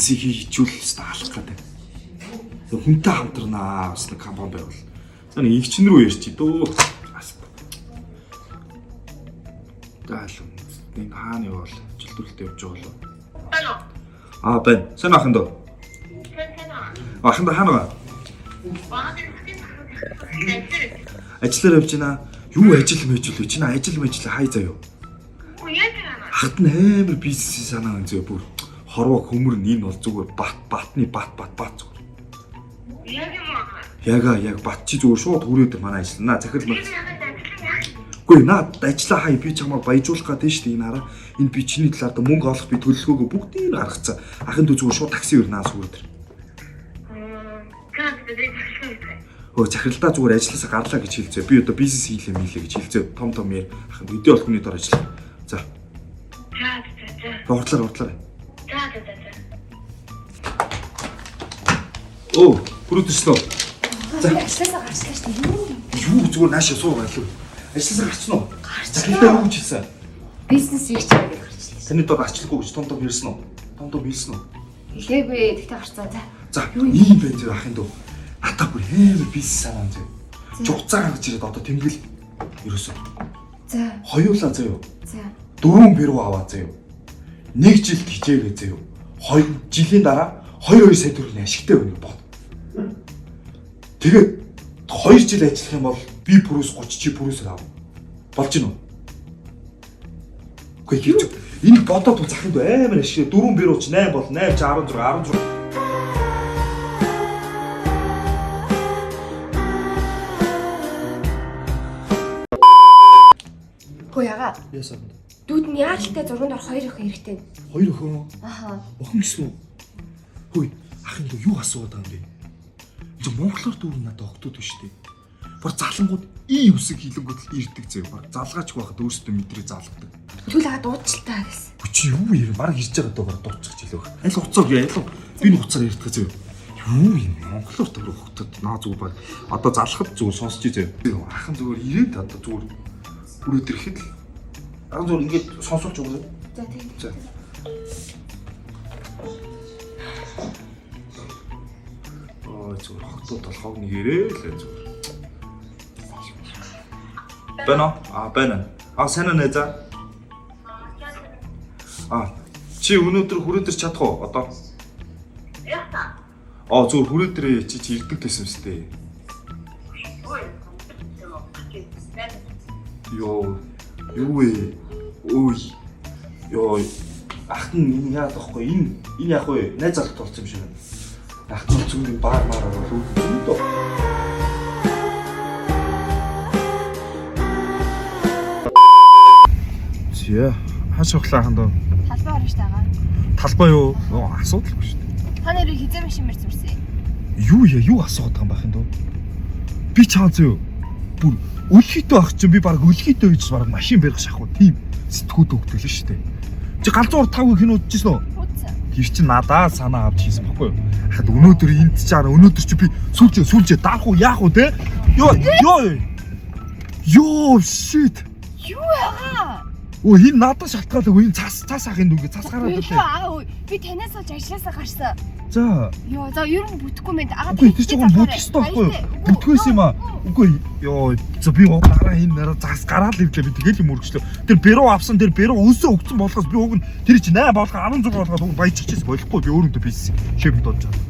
бизнесийг хийжүүлээс таалах гэдэг. Хүнтэй хамтрнаа бас нэг компани байвал. За нэг игчин рүү ярьчих дөө. Даалуу. Нэг хааны бол жилдүүлэлтэд явж байгаа лөө. Аа байна. Сайн ахын дөө. Ахын дөө хаана? Ажиллаар явж байна. Юу ажил мэжүүл чи наа ажил мэжлээ хай заяа. Хат нь амар бизнес санаа өнзөө бүр хорвоо хөмөр нь энэ бол зүгээр батны бат зүгээр. Яг бат чи зүгээр шууд хүрээд манай ажиллана. Захирал мөр. Үгүй наад ажиллаа хай би чамаа баяжуулах гэдэг шүү дээ энэ хараа. Энэ би чиний талаар мөнгө олох би төлөлгөөгөө бүгдийг гаргацсан. Ахын дүү зүгээр шууд такси өрнаа сүрээд. Өө захиралдаа зүгээр ажилласаа гарлаа гэж хэлцээ. Би одоо бизнес хийлээ гэж хэлцээ. Том яа ахын өдөө олхны дор ажиллаа. За. Хурдлаар. За. Оо, бүрдчихлөө. За, ажилласаа гарчлаа шүү дээ. Юу зүгээр наашаа суу байлгүй. Ажилласаа гарчихна уу? Захиралдаа юу гэж хэлсэн? Бизнес их чагаа гэж гарчлаа. Таны доо гарчлахгүй гэж том хэлсэн үү? Том хэлсэн үү? Хэлээгүй, тэгтээ гарцгаа за. За, ийм байх зэрэг ахын дөө. Ата бүр хэмээн бизнес санаа зөө. Жугцаа гаргаж ирээд одоо тэнгэл ерөөсөө. За. Хоёулаа заяа. За. 4 бэрүү аваа заяа. 1 жилд хичээгээ заяа. 2 жилийн дараа 2 сая төгрөгийн ашигтай байна бод. Тэгээд 2 жил ажиллах юм бол би пүрүүс 30 чи пүрүүсээр ав. Болж гин үү? Үгүй хийчих. Энэ бодоод захын дөө амар ашиг 4 бэрүү ч 8 бол 8 чи 16. Яагаад? Яасан. Дүүд нь яаралтай 6 дор 2 өх хэрэгтэй. 2 өхөө. Аха. Охин гэсэн үү? Хөөе, ахын дөө юу асууад байгаа юм бэ? Зөв монголоор дүүр надад огтуд биш үү? Бор залангууд үсэг хилэнгүүд л ирдэг зөө. Бор залгаач байхад өөрсдөө мэдрээ залгадаг. Түл хаа дуудчихлаа гэсэн. Чи юу юм? Бараг ирж байгаа дөө дуудчих жилөө. Аль уцаа яа ялуу. Би нэг уцаар ярьдаг зөө. Юу юм? Монголоор дүүр огтуд наа зүгээр баг. Одоо залхад зүгээр сонсч зөө. Ахын зүгээр ирээд одоо зүгээр бүрээд ирэхэд л аа зүгээр ингээд сонсуулж өгөө. За тийм. За. Зүгээр хотод толгойг нэг ирээ л зүгээр. Бэнэ? Бэнэ. Сайн нэ за. Чи өнөөдөр хүрээдэр чадах уу одоо? Яа. Зүгээр хүрээдэр чи ирдэг гэсэн юм шүү дээ. Юу вэ? Ой. Йоо. Ах нь яагаад тахгүй энэ яг вэ? Найз залт болсон юм шиг байна. Ах нь зүгээр баар бол үү? Зя. Хаш ухлаа хандаа. Талбай орно шүү дээ. Талбай юу? Асуудалгүй шүү дээ. Та нэрийг хизээ машин мэр зүрсэн. Юу асуугаад байгаа юм байх юм дөө? Би чаан зөө. Бүр өлхийтэй байх чинь би баг өлхийтэй байж баг машин барих шахуу тийм сэтгүүд өгдөг л шүү дээ. Чи галзуур 5 кино үзчихсэн үү? Үзсэн. Тэр чинь надаа санаа авч хийсэн баггүй юу? Хад өнөөдөр энд чаар өнөөдөр чи би сүлжээ даах уу яах уу те? Йоо shit. Юу яага? Оо энэ надад шалтгаалаагүй энэ цас ахын дүнгээ цас гараад байлаа. Би танаас олж ажилласаа гарсан. За. Йоо за ер нь бүтэхгүй мэд. Үгүй тэр чинь бүтгэх ёстой байхгүй юу? Бүтгэхээс юм аа. Үгүй ёо за би дараа энэ нараа цас гараад ирлээ би тэгэл юм өргөчлөө. Тэр бэрүү авсан тэр бэрүү өсөө өгсөн болохоос би уг нь тэр чинь 8 болгоо 16 болгоод баяжчихсэн болохгүй би өөрөндөө бизнес шив донж байгаа.